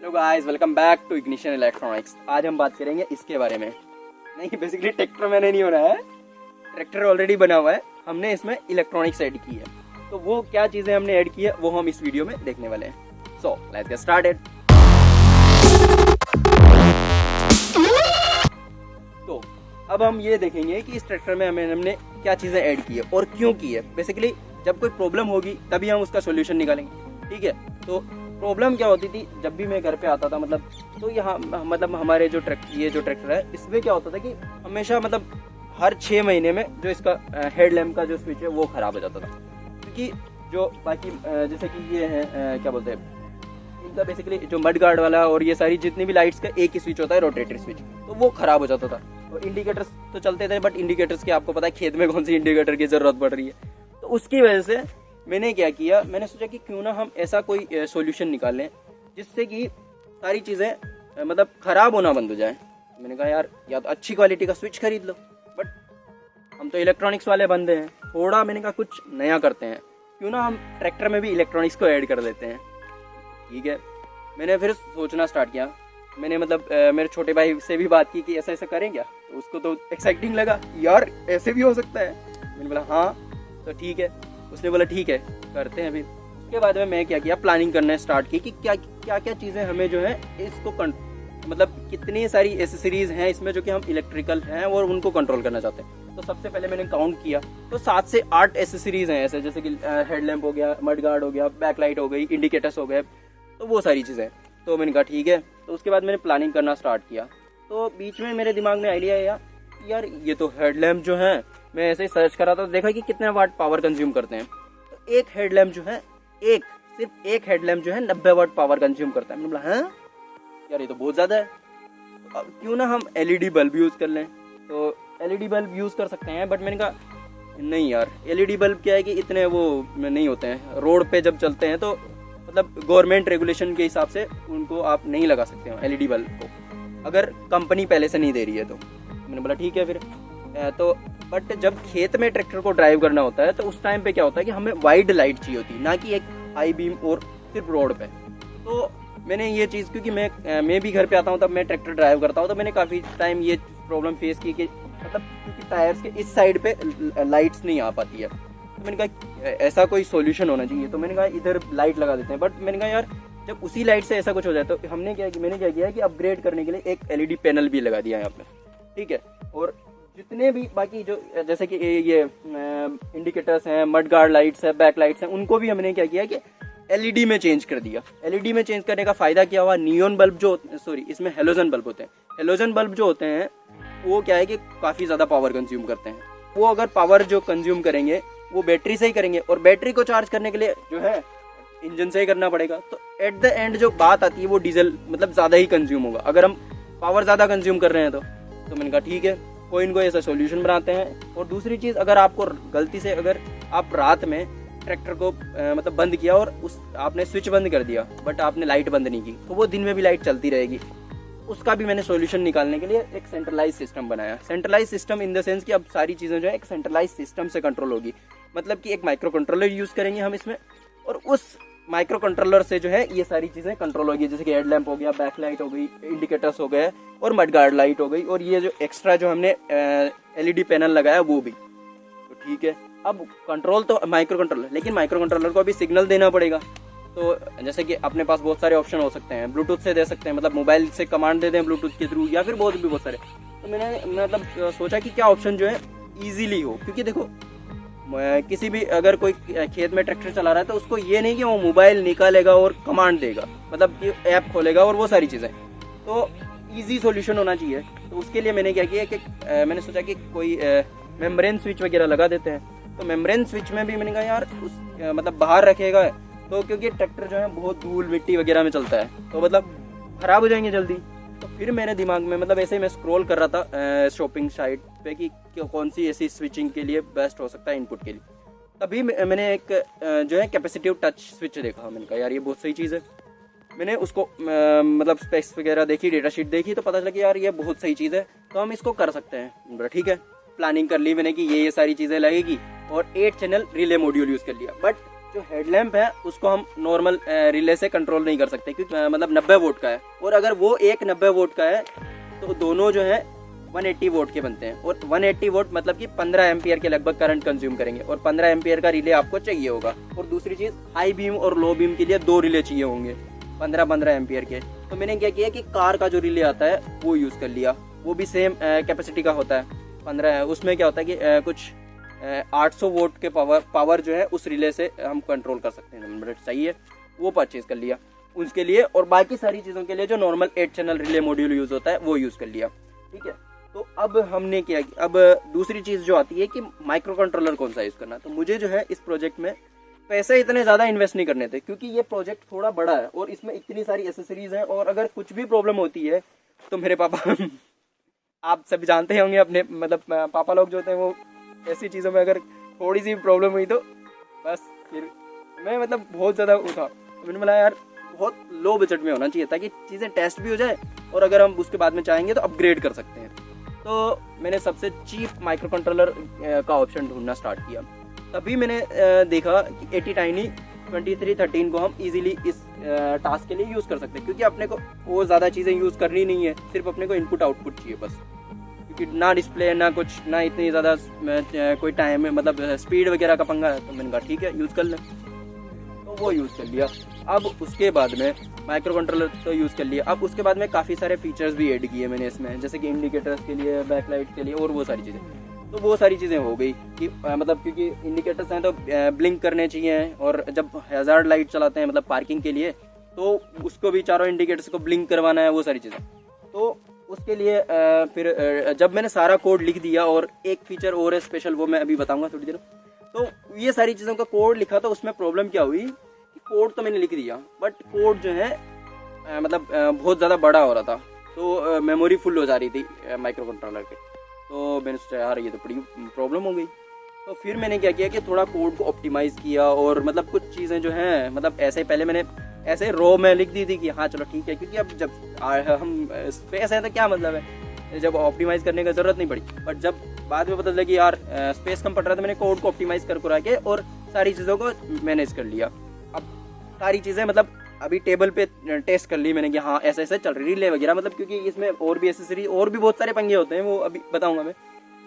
Hello guys, welcome back to Ignition Electronics. आज हम बात करेंगे इसके बारे में। नहीं, बेसिकली ट्रैक्टर मैंने नहीं बनाया है, ट्रैक्टर ऑलरेडी बना हुआ है। हमने इसमें इलेक्ट्रॉनिक्स ऐड की है, तो वो क्या चीज़ें हमने ऐड की है वो हम इस वीडियो में देखने वाले हैं। So let's get started. तो अब हम ये देखेंगे कि इस ट्रैक्टर में हमने क्या चीज़ें ऐड की है और क्यों की है। बेसिकली जब कोई प्रॉब्लम होगी तभी हम उसका सोल्यूशन निकालेंगे, ठीक है। तो प्रॉब्लम क्या होती थी, जब भी मैं घर पे आता था तो यहाँ हमारे जो ट्रैक्टर है इसमें क्या होता था कि हमेशा हर 6 महीने में जो इसका हेड लैम्प का जो स्विच है वो खराब हो जाता था। क्योंकि जो बाकी जैसे कि ये है क्या बोलते हैं इनका, बेसिकली जो मड गार्ड वाला और ये सारी जितनी भी लाइट्स का एक ही स्विच होता है, रोटेटरी स्विच, तो वो खराब हो जाता था। और इंडिकेटर्स तो चलते थे, बट इंडिकेटर्स की आपको पता है खेत में कौन सी इंडिकेटर की जरूरत पड़ रही है। तो उसकी वजह से मैंने क्या किया, मैंने सोचा कि क्यों ना हम ऐसा कोई सॉल्यूशन निकालें जिससे कि सारी चीज़ें खराब होना बंद हो जाए। मैंने कहा यार, या तो अच्छी क्वालिटी का स्विच खरीद लो, बट हम तो इलेक्ट्रॉनिक्स वाले बंदे हैं, थोड़ा मैंने कहा कुछ नया करते हैं, क्यों ना हम ट्रैक्टर में भी इलेक्ट्रॉनिक्स को ऐड कर देते हैं। ठीक है, मैंने फिर सोचना स्टार्ट किया। मैंने मेरे छोटे भाई से भी बात की कि ऐसा ऐसा करें क्या, तो उसको तो एक्साइटिंग लगा, यार ऐसे भी हो सकता है। मैंने बोला हाँ तो ठीक है। उसने बोला ठीक है करते हैं। फिर उसके बाद में मैं क्या किया, प्लानिंग करना स्टार्ट की कि क्या क्या क्या चीज़ें हमें जो है इसको कितनी सारी एसेसरीज हैं इसमें जो कि हम इलेक्ट्रिकल हैं और उनको कंट्रोल करना चाहते हैं। तो सबसे पहले मैंने काउंट किया तो 7 से 8 एसेसरीज हैं ऐसे, जैसे कि हेडलैम्प हो गया, मड गार्ड हो गया, बैकलाइट हो गई, इंडिकेटर्स हो गए, तो वो सारी चीज़ें। तो मैंने कहा ठीक है। तो उसके बाद मैंने प्लानिंग करना स्टार्ट किया। तो बीच में मेरे दिमाग में आइडिया आया, यार ये तो हेडलैम्प जो है, मैं ऐसे ही सर्च करा तो देखा कि कितने वाट पावर कंज्यूम करते हैं। तो एक हेडलैम्प जो है, सिर्फ एक हेडलैम्प जो है 90 वाट पावर कंज्यूम करता है। मैंने बोला हाँ यार, ये तो बहुत ज़्यादा है। तो अब क्यों ना हम एलईडी बल्ब यूज़ कर लें। तो एलईडी बल्ब यूज़ कर सकते हैं, बट मैंने कहा नहीं यार, एलईडी बल्ब क्या है कि इतने वो नहीं होते हैं, रोड पे जब चलते हैं तो गवर्नमेंट रेगुलेशन के हिसाब से उनको आप नहीं लगा सकते हो एलईडी बल्ब को, अगर कंपनी पहले से नहीं दे रही है तो। मैंने बोला ठीक है फिर। तो बट जब खेत में ट्रैक्टर को ड्राइव करना होता है तो उस टाइम पे क्या होता है कि हमें वाइड लाइट चाहिए होती है, ना कि एक हाई बीम और सिर्फ रोड पे। तो मैंने ये चीज़, क्योंकि मैं भी घर पे आता हूँ तब मैं ट्रैक्टर ड्राइव करता हूँ, तो मैंने काफ़ी टाइम ये प्रॉब्लम फेस की कि क्योंकि टायर्स के इस साइड पे लाइट्स नहीं आ पाती है। तो मैंने कहा ऐसा कोई सोल्यूशन होना चाहिए। तो मैंने कहा इधर लाइट लगा देते हैं। बट मैंने कहा यार, जब उसी लाइट से ऐसा कुछ हो जाए तो मैंने क्या किया है कि अपग्रेड करने के लिए एक एलईडी पैनल भी लगा दिया है यहाँ पे, ठीक है। और जितने भी बाकी जो जैसे कि ये इंडिकेटर्स हैं, मड गार्ड लाइट्स है, बैक लाइट्स हैं, उनको भी हमने क्या किया कि एलईडी में चेंज कर दिया। एलईडी में चेंज करने का फायदा क्या हुआ, नियॉन बल्ब जो इसमें हेलोजन बल्ब होते हैं, हेलोजन बल्ब जो होते हैं वो क्या है कि काफ़ी ज़्यादा पावर कंज्यूम करते हैं। वो अगर पावर जो कंज्यूम करेंगे वो बैटरी से ही करेंगे, और बैटरी को चार्ज करने के लिए जो है इंजन से ही करना पड़ेगा। तो एट द एंड जो बात आती है वो डीजल ज़्यादा ही कंज्यूम होगा, अगर हम पावर ज़्यादा कंज्यूम कर रहे हैं तो मैंने कहा ठीक है, कोई इनको ऐसा सोल्यूशन बनाते हैं। और दूसरी चीज़, अगर आपको गलती से अगर आप रात में ट्रैक्टर को बंद किया और आपने स्विच बंद कर दिया बट आपने लाइट बंद नहीं की, तो वो दिन में भी लाइट चलती रहेगी। उसका भी मैंने सॉल्यूशन निकालने के लिए एक सेंट्रलाइज सिस्टम बनाया। Centralise system in the sense कि अब सारी चीज़ें जो है एक सेंट्रलाइज सिस्टम से कंट्रोल होगी। कि एक माइक्रो कंट्रोलर यूज़ करेंगे हम इसमें, और उस माइक्रो कंट्रोलर से जो है ये सारी चीज़ें कंट्रोल होगी, जैसे कि हेडलैम्प हो गया, बैकलाइट हो गई, इंडिकेटर्स हो गए और मड गार्ड लाइट हो गई, और ये जो एक्स्ट्रा जो हमने एलईडी पैनल लगाया वो भी। तो ठीक है, अब कंट्रोल तो माइक्रो कंट्रोलर, लेकिन माइक्रो कंट्रोलर को अभी सिग्नल देना पड़ेगा। तो जैसे कि अपने पास बहुत सारे ऑप्शन हो सकते हैं, ब्लूटूथ से दे सकते हैं, मोबाइल से कमांड दे दें ब्लूटूथ के थ्रू, या फिर बहुत सारे। तो मैंने सोचा कि क्या ऑप्शन जो है ईजिली हो, क्योंकि देखो किसी भी अगर कोई खेत में ट्रैक्टर चला रहा है तो उसको ये नहीं कि वो मोबाइल निकालेगा और कमांड देगा, कि ऐप खोलेगा और वो सारी चीज़ें। तो इजी सॉल्यूशन होना चाहिए। तो उसके लिए मैंने क्या किया कि मैंने सोचा कि कोई मेम्ब्रेन स्विच वगैरह लगा देते हैं। तो मेम्ब्रेन स्विच में भी मैंने कहा यार बाहर रखेगा तो, क्योंकि ट्रैक्टर जो है बहुत धूल मिट्टी वगैरह में चलता है, तो खराब हो जाएंगे जल्दी। तो फिर मेरे दिमाग में ऐसे ही मैं स्क्रॉल कर रहा था शॉपिंग साइट पे कि कौन सी ऐसी स्विचिंग के लिए बेस्ट हो सकता है इनपुट के लिए। तभी मैंने एक जो है कैपेसिटिव टच स्विच देखा। मैंने कहा यार ये बहुत सही चीज़ है। मैंने उसको स्पेक्स वगैरह देखी, डेटा शीट देखी, तो पता चला कि यार ये बहुत सही चीज़ है, तो हम इसको कर सकते हैं। ठीक है, प्लानिंग कर ली मैंने कि ये सारी चीज़ें लगेगी, और 8 चैनल रिले मॉड्यूल यूज़ कर लिया। बट जो हेडलैम्प है उसको हम नॉर्मल रिले से कंट्रोल नहीं कर सकते, क्योंकि मतलब 90 वोल्ट का है, और अगर वो एक 90 वोल्ट का है तो दोनों जो है 180 वोल्ट के बनते हैं, और 180 वोल्ट मतलब कि 15 एम्पियर के लगभग करंट कंज्यूम करेंगे, और 15 एम्पियर का रिले आपको चाहिए होगा। और दूसरी चीज़, हाई बीम और लो बीम के लिए 2 रिले चाहिए होंगे 15-15 एम्पियर के। तो मैंने क्या किया कि कार का जो रिले आता है वो यूज़ कर लिया, वो भी सेम कैपेसिटी का होता है 15 है। उसमें क्या होता है कि कुछ 800 वोल्ट के पावर जो है उस रिले से हम कंट्रोल कर सकते हैं, नंबर सही है, वो परचेज कर लिया उसके लिए। और बाकी सारी चीज़ों के लिए जो normal 8 channel relay module use होता है वो यूज़ कर लिया, ठीक है। तो अब हमने क्या, अब दूसरी चीज़ जो आती है कि माइक्रो कंट्रोलर कौन सा यूज़ करना। तो मुझे जो है इस प्रोजेक्ट में पैसे इतने ज़्यादा इन्वेस्ट नहीं करने थे, क्योंकि ये प्रोजेक्ट थोड़ा बड़ा है और इसमें इतनी सारी एसेसरीज हैं, और अगर कुछ भी प्रॉब्लम होती है तो मेरे पापा आप सब जानते होंगे अपने, मतलब पापा लोग जो होते हैं वो ऐसी चीज़ों में अगर थोड़ी सी प्रॉब्लम हुई तो बस फिर मैं मतलब बहुत ज़्यादा उठा। तो मैंने बोला यार बहुत लो बजट में होना चाहिए ताकि चीज़ें टेस्ट भी हो जाए, और अगर हम उसके बाद में चाहेंगे तो अपग्रेड कर सकते हैं। तो मैंने सबसे चीप माइक्रो कंट्रोलर का ऑप्शन ढूंढना स्टार्ट किया। तभी मैंने देखा कि ATtiny 2313 को हम इजीली इस टास्क के लिए यूज़ कर सकते हैं, क्योंकि अपने को वो ज़्यादा चीज़ें यूज़ करनी नहीं है, सिर्फ अपने को इनपुट आउटपुट चाहिए बस, क्योंकि ना डिस्प्ले ना कुछ, ना इतनी ज़्यादा कोई टाइम है, मतलब स्पीड वगैरह का पंगा है। तो मैंने कहा ठीक है यूज़ कर लें, तो वो यूज़ कर लिया। अब उसके बाद में माइक्रो कंट्रोलर तो यूज़ कर लिया, अब उसके बाद में काफ़ी सारे फीचर्स भी ऐड किए मैंने इसमें, जैसे कि इंडिकेटर्स के लिए, बैकलाइट के लिए, और वो सारी चीज़ें। तो वो सारी चीज़ें हो गई कि मतलब क्योंकि इंडिकेटर्स हैं तो ब्लिंक करने चाहिए, और जब हैजार्ड लाइट चलाते हैं मतलब पार्किंग के लिए तो उसको भी चारों इंडिकेटर्स को ब्लिंक करवाना है, वो सारी चीज़ें। तो उसके लिए फिर जब मैंने सारा कोड लिख दिया, और एक फीचर और है स्पेशल, वो मैं अभी बताऊंगा थोड़ी देर। तो ये सारी चीज़ों का कोड लिखा, तो उसमें प्रॉब्लम क्या हुई कि कोड तो मैंने लिख दिया, बट कोड जो है मतलब बहुत ज़्यादा बड़ा हो रहा था, तो मेमोरी फुल हो जा रही थी माइक्रो कंट्रोलर की। तो मैंने सोचा यार ये तो बड़ी प्रॉब्लम हो गई। तो फिर मैंने क्या किया कि थोड़ा कोड को ऑप्टिमाइज़ किया, और मतलब कुछ चीज़ें जो हैं मतलब ऐसे पहले मैंने ऐसे रो में लिख दी थी कि हाँ चलो ठीक है, क्योंकि अब जब हम स्पेस है तो क्या मतलब है, जब ऑप्टिमाइज़ करने का ज़रूरत नहीं पड़ी। बट जब बाद में पता चला कि यार स्पेस कम पड़ रहा था, मैंने कोड को ऑप्टिमाइज़ कर के और सारी चीज़ों को मैनेज कर लिया। अब सारी चीज़ें मतलब अभी टेबल पे टेस्ट कर ली मैंने कि हाँ ऐसे ऐसे चल रही रिले वगैरह, मतलब क्योंकि इसमें और भी एसेसरी और भी बहुत सारे पंगे होते हैं, वो अभी बताऊंगा मैं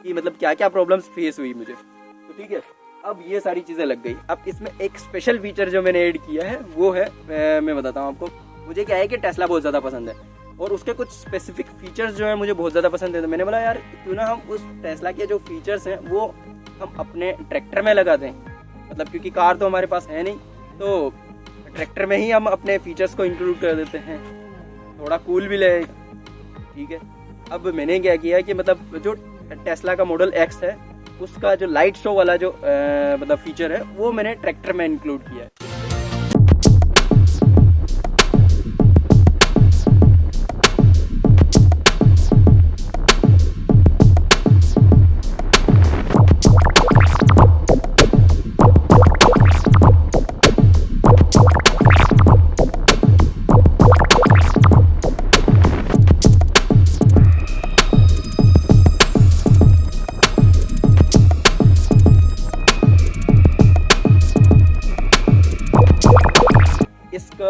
कि मतलब क्या क्या प्रॉब्लम्स फेस हुई मुझे। तो ठीक है, अब ये सारी चीज़ें लग गई। अब इसमें एक स्पेशल फीचर जो मैंने ऐड किया है वो है, मैं बताता हूँ आपको। मुझे क्या है कि टेस्ला बहुत ज़्यादा पसंद है, और उसके कुछ स्पेसिफिक फीचर्स जो है मुझे बहुत ज़्यादा पसंद है। तो मैंने बोला यार क्यों ना हम उस टेस्ला के जो फीचर्स हैं वो हम अपने ट्रैक्टर में लगा दें, मतलब क्योंकि कार तो हमारे पास है नहीं, तो ट्रैक्टर में ही हम अपने फीचर्स को इंक्लूड कर देते हैं, थोड़ा कूल भी लगेगा। ठीक है, अब मैंने क्या किया कि मतलब जो टेस्ला का मॉडल X है उसका जो लाइट शो वाला जो मतलब फीचर है वो मैंने ट्रैक्टर में इंक्लूड किया है।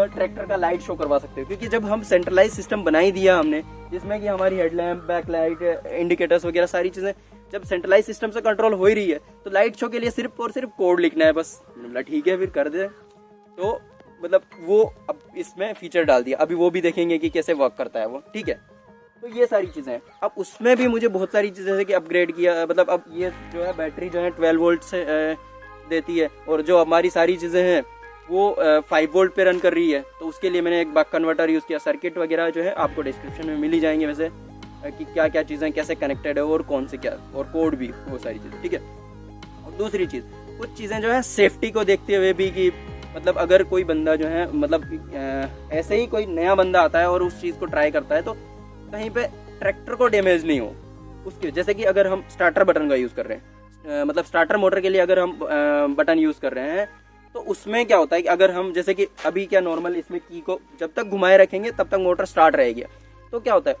ट्रैक्टर का लाइट शो करवा सकते हो, क्योंकि जब हम सेंट्रलाइज सिस्टम बना ही दिया हमने, जिसमें कि हमारी हेडलैम्प, बैकलाइट, इंडिकेटर्स वगैरह सारी चीजें जब सेंट्रलाइज सिस्टम से कंट्रोल हो ही रही है, तो लाइट शो के लिए सिर्फ और सिर्फ कोड लिखना है बस। मतलब ठीक है फिर कर दे। तो मतलब वो अब इसमें फीचर डाल दिया, अभी वो भी देखेंगे कि कैसे वर्क करता है वो। ठीक है, तो ये सारी चीजें। अब उसमें भी मुझे बहुत सारी चीजें जैसे कि अपग्रेड किया, मतलब अब ये जो है बैटरी जो है 12 वोल्ट से देती है, और जो हमारी सारी चीजें हैं वो 5 वोल्ट पे रन कर रही है। तो उसके लिए मैंने एक बक कन्वर्टर यूज़ किया। सर्किट वगैरह जो है आपको डिस्क्रिप्शन में मिल ही जाएंगे वैसे, कि क्या क्या चीज़ें कैसे कनेक्टेड है और कौन से क्या, और कोड भी, वो सारी चीज़ें। ठीक है, और दूसरी चीज़, कुछ चीज़ें जो है सेफ्टी को देखते हुए भी, कि मतलब अगर कोई बंदा जो है मतलब ऐसे ही कोई नया बंदा आता है और उस चीज़ को ट्राई करता है, तो कहीं पे ट्रैक्टर को डैमेज नहीं हो उसके। जैसे कि अगर हम स्टार्टर बटन का यूज़ कर रहे हैं, मतलब स्टार्टर मोटर के लिए अगर हम बटन यूज़ कर रहे हैं, तो उसमें क्या होता है कि अगर हम जैसे कि अभी क्या नॉर्मल इसमें की को जब तक घुमाए रखेंगे तब तक मोटर स्टार्ट रहेगी। तो क्या होता है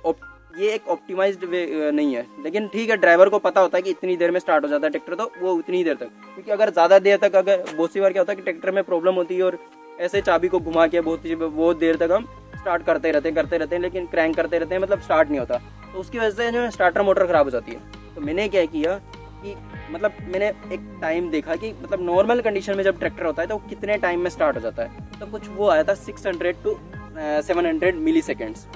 ये एक ऑप्टिमाइज्ड वे नहीं है, लेकिन ठीक है, ड्राइवर को पता होता है कि इतनी देर में स्टार्ट हो जाता है ट्रैक्टर, तो वो उतनी देर तक, क्योंकि अगर ज़्यादा देर तक, अगर बहुत सी बार क्या होता है कि ट्रैक्टर में प्रॉब्लम होती है और ऐसे चाबी को घुमा के बहुत देर तक हम स्टार्ट करते रहते हैं, लेकिन क्रैंक करते रहते हैं, मतलब स्टार्ट नहीं होता, तो उसकी वजह से जो है स्टार्टर मोटर ख़राब हो जाती है। तो मैंने क्या किया कि मतलब मैंने एक टाइम देखा कि मतलब नॉर्मल कंडीशन में जब ट्रैक्टर होता है तो कितने टाइम में स्टार्ट हो जाता है, तो कुछ वो आया था 600 to 700 मिली सेकेंड्स,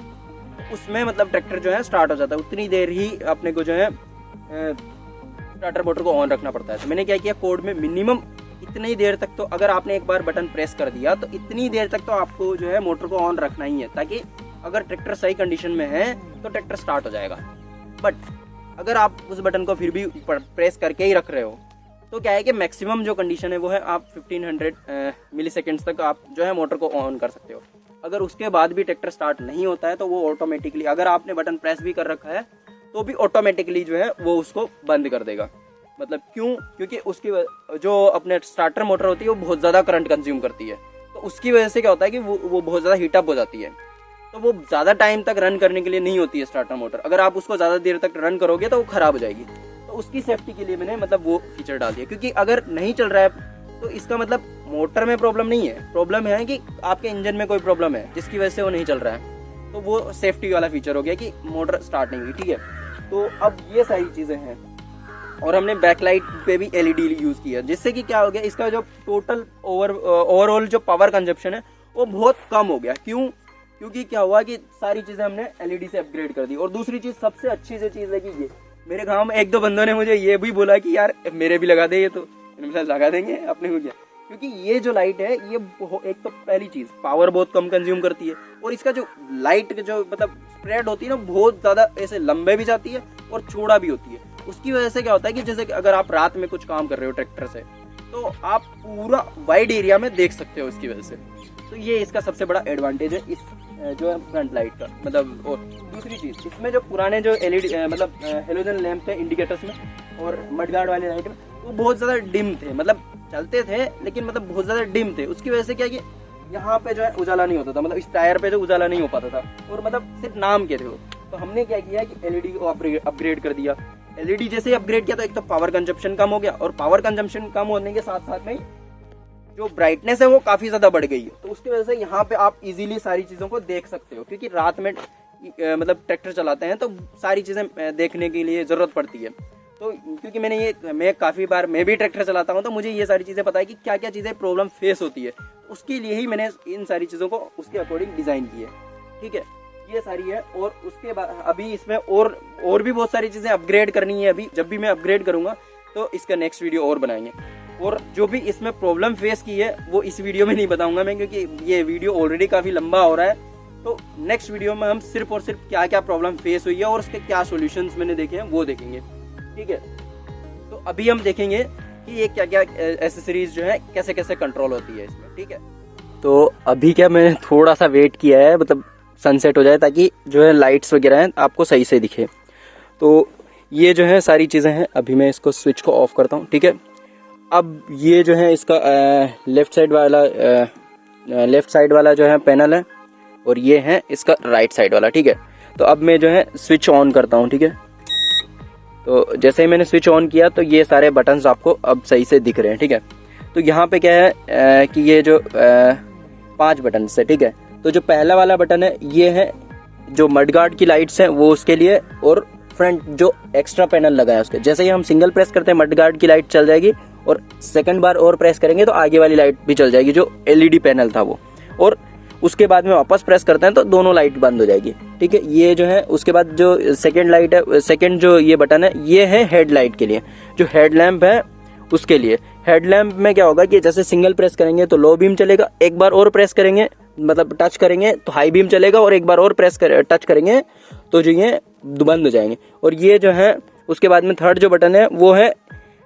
उसमें मतलब ट्रैक्टर जो है स्टार्ट हो जाता है, उतनी देर ही अपने को जो है स्टार्टर मोटर को ऑन रखना पड़ता है। तो मैंने क्या किया, कोड में मिनिमम इतनी देर तक, तो अगर आपने एक बार बटन प्रेस कर दिया तो इतनी देर तक तो आपको जो है मोटर को ऑन रखना ही है, ताकि अगर ट्रैक्टर सही कंडीशन में है तो ट्रैक्टर स्टार्ट हो जाएगा। बट अगर आप उस बटन को फिर भी प्रेस करके ही रख रहे हो तो क्या है कि मैक्सिमम जो कंडीशन है वो है आप 1500 मिली सेकेंड्स तक आप जो है मोटर को ऑन कर सकते हो। अगर उसके बाद भी ट्रैक्टर स्टार्ट नहीं होता है तो वो ऑटोमेटिकली, अगर आपने बटन प्रेस भी कर रखा है तो भी ऑटोमेटिकली जो है वो उसको बंद कर देगा। मतलब क्यों? क्योंकि उसकी जो अपने स्टार्टर मोटर होती है वो बहुत ज़्यादा करंट कंज्यूम करती है, तो उसकी वजह से क्या होता है कि वो बहुत ज़्यादा हीटअप हो जाती है, तो वो ज़्यादा टाइम तक रन करने के लिए नहीं होती है स्टार्टर मोटर। अगर आप उसको ज़्यादा देर तक रन करोगे तो वो ख़राब हो जाएगी। तो उसकी सेफ्टी के लिए मैंने मतलब वो फीचर डाल दिया, क्योंकि अगर नहीं चल रहा है तो इसका मतलब मोटर में प्रॉब्लम नहीं है, प्रॉब्लम है कि आपके इंजन में कोई प्रॉब्लम है जिसकी वजह से वो नहीं चल रहा है। तो वो सेफ्टी वाला फीचर हो गया कि मोटर स्टार्ट नहीं हुई, ठीक है। तो अब ये सारी चीज़ें हैं, और हमने बैकलाइट पे भी एलईडी यूज़ किया, जिससे कि क्या हो गया, इसका जो टोटल ओवरऑल जो पावर कंजप्शन है वो बहुत कम हो गया। क्यों? क्योंकि क्या हुआ कि सारी चीज़ें हमने एलईडी से अपग्रेड कर दी। और दूसरी चीज़, सबसे अच्छी से चीज़ है कि ये मेरे गांव में एक दो बंदों ने मुझे ये भी बोला कि यार मेरे भी लगा दे, ये तो लगा देंगे अपने को क्या, क्योंकि ये जो लाइट है ये एक तो पहली चीज़ पावर बहुत कम कंज्यूम करती है, और इसका जो लाइट जो मतलब स्प्रेड होती है ना बहुत ज़्यादा ऐसे लंबे भी जाती है और चौड़ा भी होती है। उसकी वजह से क्या होता है कि जैसे कि अगर आप रात में कुछ काम कर रहे हो ट्रैक्टर से तो आप पूरा वाइड एरिया में देख सकते हो इसकी वजह से। तो ये इसका सबसे बड़ा एडवांटेज है इस जो है फ्रंट लाइट का। मतलब और दूसरी चीज़, इसमें जो पुराने जो एलईडी मतलब हेलोजन लैंप थे इंडिकेटर्स में और मडगार्ड वाले लाइट में, वो बहुत ज़्यादा डिम थे, मतलब चलते थे लेकिन मतलब बहुत ज़्यादा डिम थे। उसकी वजह से क्या कि यहाँ पे जो है उजाला नहीं होता था, मतलब इस टायर पे जो उजाला नहीं हो पाता था, और मतलब सिर्फ नाम के थे वो। तो हमने क्या किया कि एलईडी को अपग्रेड कर दिया। एलईडी जैसे अपग्रेड किया तो एक तो पावर कंजप्शन कम हो गया, और पावर कंजप्शन कम होने के साथ साथ में जो ब्राइटनेस है वो काफ़ी ज़्यादा बढ़ गई है। तो उसकी वजह से यहाँ पे आप इजीली सारी चीज़ों को देख सकते हो, क्योंकि रात में मतलब ट्रैक्टर चलाते हैं तो सारी चीज़ें देखने के लिए ज़रूरत पड़ती है। तो क्योंकि मैं काफ़ी बार मैं भी ट्रैक्टर चलाता हूँ, तो मुझे ये सारी चीज़ें पता है कि क्या क्या चीज़ें प्रॉब्लम फेस होती है। उसके लिए ही मैंने इन सारी चीज़ों को उसके अकॉर्डिंग डिज़ाइन की है, ठीक है। ये सारी है, और उसके बाद अभी इसमें और भी बहुत सारी चीज़ें अपग्रेड करनी है। अभी जब भी मैं अपग्रेड करूँगा तो इसका नेक्स्ट वीडियो और बनाएंगे, और जो भी इसमें प्रॉब्लम फेस की है वो इस वीडियो में नहीं बताऊंगा मैं, क्योंकि ये वीडियो ऑलरेडी काफ़ी लंबा हो रहा है। तो नेक्स्ट वीडियो में हम सिर्फ और सिर्फ क्या क्या प्रॉब्लम फेस हुई है और उसके क्या सॉल्यूशंस मैंने देखे हैं वो देखेंगे, ठीक है। तो अभी हम देखेंगे कि ये क्या क्या एसेसरीज जो है कैसे कैसे कंट्रोल होती है इसमें, ठीक है। तो अभी क्या मैंने थोड़ा सा वेट किया है, मतलब सनसेट हो जाए ताकि जो है लाइट्स वगैरह हैं आपको सही से दिखे। तो ये जो है सारी चीज़ें हैं। अभी मैं इसको स्विच को ऑफ करता हूँ, ठीक है। अब ये जो है इसका लेफ़्ट साइड वाला जो है पैनल है, और ये है इसका राइट साइड वाला, ठीक है। तो अब मैं जो है स्विच ऑन करता हूँ, ठीक है। तो जैसे ही मैंने स्विच ऑन किया तो ये सारे बटन्स आपको अब सही से दिख रहे हैं, ठीक है। तो यहाँ पे क्या है कि ये जो 5 बटन है, ठीक है। तो जो पहला वाला बटन है ये है जो मडगार्ड की लाइट्स हैं वो उसके लिए, और फ्रंट जो एक्स्ट्रा पैनल लगा है उसके। जैसे ही हम सिंगल प्रेस करते हैं मडगार्ड की लाइट चल जाएगी, और सेकंड बार और प्रेस करेंगे तो आगे वाली लाइट भी चल जाएगी जो एलईडी पैनल था वो, और उसके बाद में वापस प्रेस करते हैं तो दोनों लाइट बंद हो जाएगी, ठीक है। ये जो है उसके बाद जो सेकंड लाइट है, सेकंड जो ये बटन है ये है हेडलाइट के लिए, जो हेडलैम्प है उसके लिए। हेडलैम्प में क्या होगा कि जैसे सिंगल प्रेस करेंगे तो लो बीम चलेगा, एक बार और प्रेस करेंगे मतलब टच करेंगे तो हाई बीम चलेगा, और एक बार और टच करेंगे तो जो ये बंद हो जाएंगे। और ये जो है उसके बाद में थर्ड जो बटन है वो है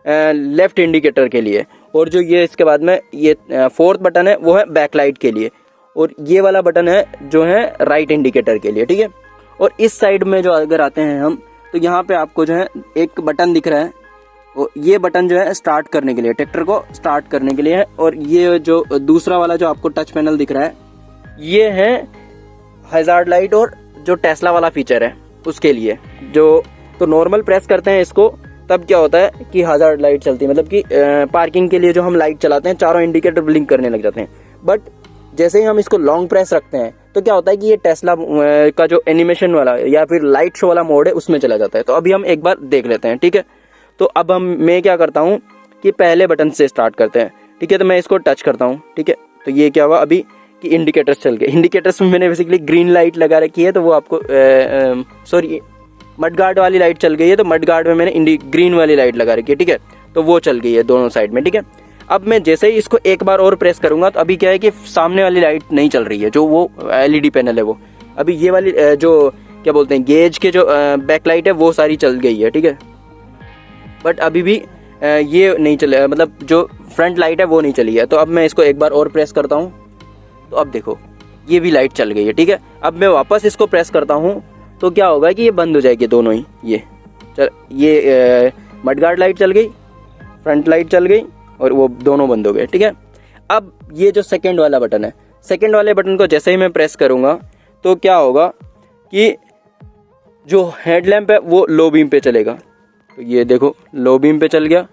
लेफ्ट इंडिकेटर के लिए, और जो ये इसके बाद में ये फोर्थ बटन है वो है बैकलाइट के लिए, और ये वाला बटन है जो है राइट इंडिकेटर के लिए, ठीक है। और इस साइड में जो अगर आते हैं हम तो यहाँ पे आपको जो है एक बटन दिख रहा है, और ये बटन जो है स्टार्ट करने के लिए, ट्रैक्टर को स्टार्ट करने के लिए है। और ये जो दूसरा वाला जो आपको टच पैनल दिख रहा है ये है हैजार्ड लाइट, और जो टेस्ला वाला फीचर है उसके लिए जो तो नॉर्मल प्रेस करते हैं इसको, तब क्या होता है कि हजार्ड लाइट चलती है, मतलब कि पार्किंग के लिए जो हम लाइट चलाते हैं चारों इंडिकेटर ब्लिंक करने लग जाते हैं। बट जैसे ही हम इसको लॉन्ग प्रेस रखते हैं तो क्या होता है कि ये टेस्ला का जो एनिमेशन वाला या फिर लाइट शो वाला मोड है उसमें चला जाता है। तो अभी हम एक बार देख लेते हैं, ठीक है। तो अब मैं क्या करता हूँ कि पहले बटन से स्टार्ट करते हैं, ठीक है। तो मैं इसको टच करता हूँ, ठीक है। तो ये क्या हुआ अभी कि इंडिकेटर्स चल गए। इंडिकेटर्स में मैंने बेसिकली ग्रीन लाइट लगा रखी है, तो वो आपको सॉरी मडगार्ड वाली लाइट चल गई है, तो मडगार्ड में मैंने ग्रीन वाली लाइट लगा रखी है, ठीक है। तो वो चल गई है दोनों साइड में, ठीक है। अब मैं जैसे ही इसको एक बार और प्रेस करूंगा तो अभी क्या है कि सामने वाली लाइट नहीं चल रही है, जो वो एलईडी पैनल है वो अभी ये वाली जो क्या बोलते हैं गेज के जो बैक लाइट है वो सारी चल गई है, ठीक है। बट अभी भी ये नहीं चले, मतलब जो फ्रंट लाइट है वो नहीं चली है। तो अब मैं इसको एक बार और प्रेस करता हूँ, तो अब देखो ये भी लाइट चल गई है, ठीक है। अब मैं वापस इसको प्रेस करता हूँ तो क्या होगा कि ये बंद हो जाएगी दोनों ही। ये मडगार्ड लाइट चल गई, फ्रंट लाइट चल गई और वो दोनों बंद हो गए, ठीक है। अब ये जो सेकंड वाला बटन है, सेकंड वाले बटन को जैसे ही मैं प्रेस करूंगा तो क्या होगा कि जो हेडलैम्प है वो लो बीम पे चलेगा। तो ये देखो लो बीम पे चल गया।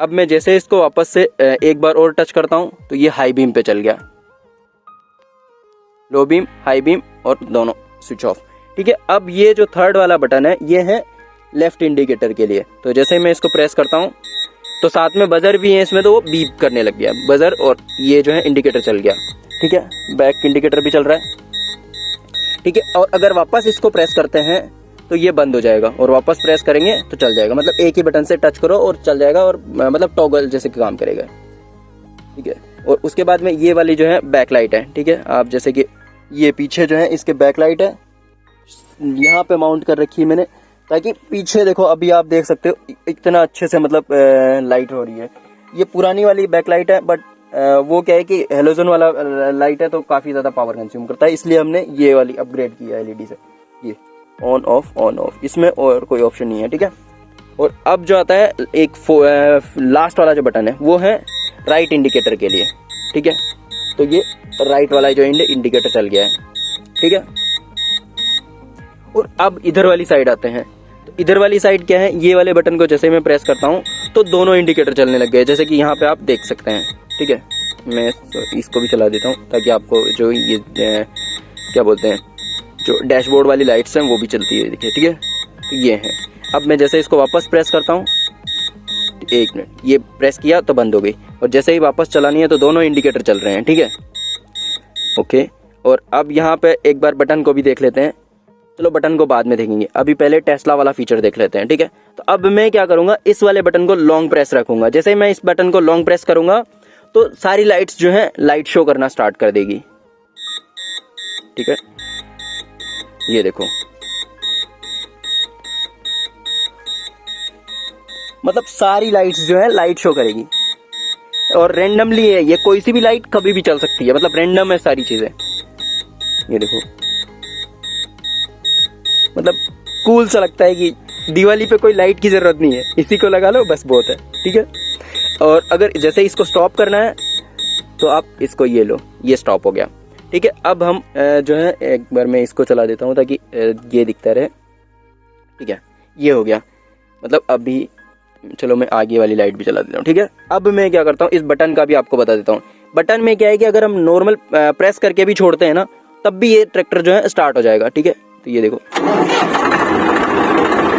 अब मैं जैसे इसको वापस से एक बार और टच करता हूं तो ये हाई बीम पे चल गया। लो बीम, हाई बीम और दोनों स्विच ऑफ, ठीक है। अब ये जो थर्ड वाला बटन है ये है लेफ्ट इंडिकेटर के लिए। तो जैसे मैं इसको प्रेस करता हूँ तो साथ में बजर भी है इसमें, तो वो बीप करने लग गया बजर, और ये जो है इंडिकेटर चल गया, ठीक है। बैक इंडिकेटर भी चल रहा है, ठीक है। और अगर वापस इसको प्रेस करते हैं तो ये बंद हो जाएगा, और वापस प्रेस करेंगे तो चल जाएगा। मतलब एक ही बटन से टच करो और चल जाएगा, और मतलब टॉगल जैसे काम करेगा, ठीक है। और उसके बाद में ये वाली जो है बैक लाइट है, ठीक है। आप जैसे कि ये पीछे जो है इसके बैक लाइट है, यहाँ पे माउंट कर रखी है मैंने, ताकि पीछे देखो अभी आप देख सकते हो इतना अच्छे से मतलब लाइट हो रही है। ये पुरानी वाली बैक लाइट है, बट वो क्या है कि हेलोजन वाला लाइट है तो काफी ज्यादा पावर कंज्यूम करता है, इसलिए हमने ये वाली अपग्रेड किया एलईडी से। ये ऑन ऑफ, इसमें और कोई ऑप्शन नहीं है, ठीक है। और अब जो आता है एक लास्ट वाला जो बटन है वो है राइट इंडिकेटर के लिए, ठीक है। तो ये राइट वाला जो इंडिकेटर चल गया है, ठीक है। और अब इधर वाली साइड आते हैं। तो इधर वाली साइड क्या है, ये वाले बटन को जैसे मैं प्रेस करता हूँ तो दोनों इंडिकेटर चलने लग गए, जैसे कि यहाँ पे आप देख सकते हैं, ठीक है। मैं इसको भी चला देता हूँ ताकि आपको जो ये क्या बोलते हैं जो डैशबोर्ड वाली लाइट्स हैं वो भी चलती है, देखिए, ठीक है। तो ये है। अब मैं जैसे इसको वापस प्रेस करता हूँ, एक मिनट, ये प्रेस किया तो बंद हो गई, और जैसे ही वापस चलानी है तो दोनों इंडिकेटर चल रहे हैं, ठीक है। ओके। और अब यहाँ पे एक बार बटन को भी देख लेते हैं। चलो बटन को बाद में देखेंगे, अभी पहले टेस्ला वाला फीचर देख लेते हैं, ठीक है। तो अब मैं क्या करूंगा, इस वाले बटन को लॉन्ग प्रेस रखूंगा। जैसे ही मैं इस बटन को लॉन्ग प्रेस करूंगा तो सारी लाइट्स जो है लाइट शो करना स्टार्ट कर देगी, ठीक है। ये देखो, मतलब सारी लाइट्स जो है लाइट शो करेगी, और रेंडमली है ये, कोई सी भी लाइट कभी भी चल सकती है, मतलब रेंडम है सारी चीजें। ये देखो, मतलब कूल सा लगता है कि दिवाली पे कोई लाइट की जरूरत नहीं है, इसी को लगा लो बस बहुत है, ठीक है। और अगर जैसे इसको स्टॉप करना है तो आप इसको ये लो, ये स्टॉप हो गया, ठीक है। अब हम जो है एक बार मैं इसको चला देता हूँ ताकि ये दिखता रहे, ठीक है। ये हो गया, मतलब अभी चलो मैं आगे वाली लाइट भी चला देता हूँ, ठीक है। अब मैं क्या करता हूँ, इस बटन का भी आपको बता देता हूँ। बटन में क्या है कि अगर हम नॉर्मल प्रेस करके भी छोड़ते हैं ना, तब भी ये ट्रैक्टर जो है स्टार्ट हो जाएगा, ठीक है। तो ये देखो,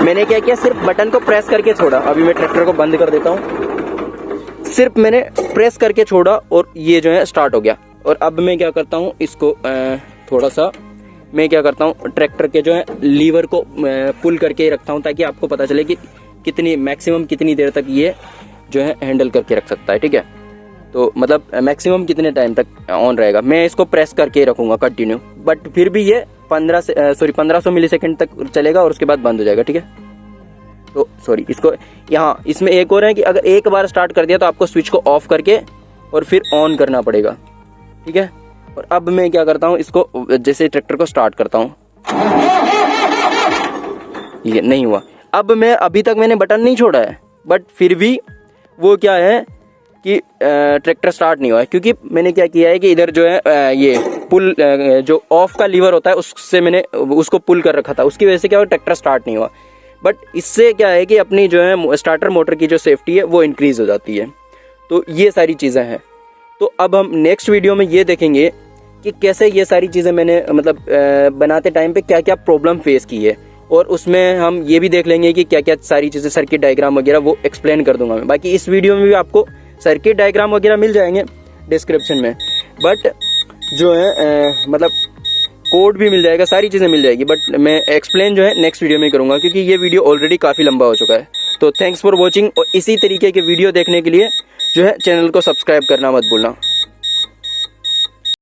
मैंने क्या किया, सिर्फ बटन को प्रेस करके छोड़ा। अभी मैं ट्रैक्टर को बंद कर देता हूँ, सिर्फ मैंने प्रेस करके छोड़ा और ये जो है स्टार्ट हो गया। और अब मैं क्या करता हूँ, इसको थोड़ा सा मैं क्या करता हूँ, ट्रैक्टर के जो है लीवर को पुल करके रखता हूँ, ताकि आपको पता चले कि कितनी मैक्सिमम कितनी देर तक ये जो है हैंडल करके रख सकता है, ठीक है। तो मतलब मैक्सिमम कितने टाइम तक ऑन रहेगा। मैं इसको प्रेस करके रखूंगा कंटिन्यू, बट फिर भी ये 1500 मिलीसेकंड तक चलेगा और उसके बाद बंद हो जाएगा, ठीक है। तो सॉरी, इसको यहाँ इसमें एक और है कि अगर एक बार स्टार्ट कर दिया तो आपको स्विच को ऑफ करके और फिर ऑन करना पड़ेगा, ठीक है। और अब मैं क्या करता हूँ, इसको जैसे ट्रैक्टर को स्टार्ट करता हूँ, ये नहीं हुआ। अब मैं अभी तक मैंने बटन नहीं छोड़ा है, बट फिर भी वो क्या है कि ट्रैक्टर स्टार्ट नहीं हुआ है, क्योंकि मैंने क्या किया है कि इधर जो है ये पुल जो ऑफ का लीवर होता है उससे मैंने उसको पुल कर रखा था, उसकी वजह से क्या हुआ ट्रैक्टर स्टार्ट नहीं हुआ। बट इससे क्या है कि अपनी जो है स्टार्टर मोटर की जो सेफ्टी है वो इंक्रीज़ हो जाती है। तो ये सारी चीज़ें हैं। तो अब हम नेक्स्ट वीडियो में ये देखेंगे कि कैसे ये सारी चीज़ें मैंने मतलब बनाते टाइम पे क्या क्या प्रॉब्लम फेस की है, और उसमें हम ये भी देख लेंगे कि क्या क्या सारी चीज़ें सर्किट डायग्राम वगैरह वो एक्सप्लेन कर दूंगा मैं। बाकी इस वीडियो में भी आपको सर्किट डायग्राम वगैरह मिल जाएंगे डिस्क्रिप्शन में, बट जो है मतलब कोड भी मिल जाएगा, सारी चीज़ें मिल जाएगी, बट मैं एक्सप्लेन जो है नेक्स्ट वीडियो में करूँगा, क्योंकि ये वीडियो ऑलरेडी काफ़ी लंबा हो चुका है। तो थैंक्स फॉर वॉचिंग, और इसी तरीके के वीडियो देखने के लिए जो है चैनल को सब्सक्राइब करना मत भूलना।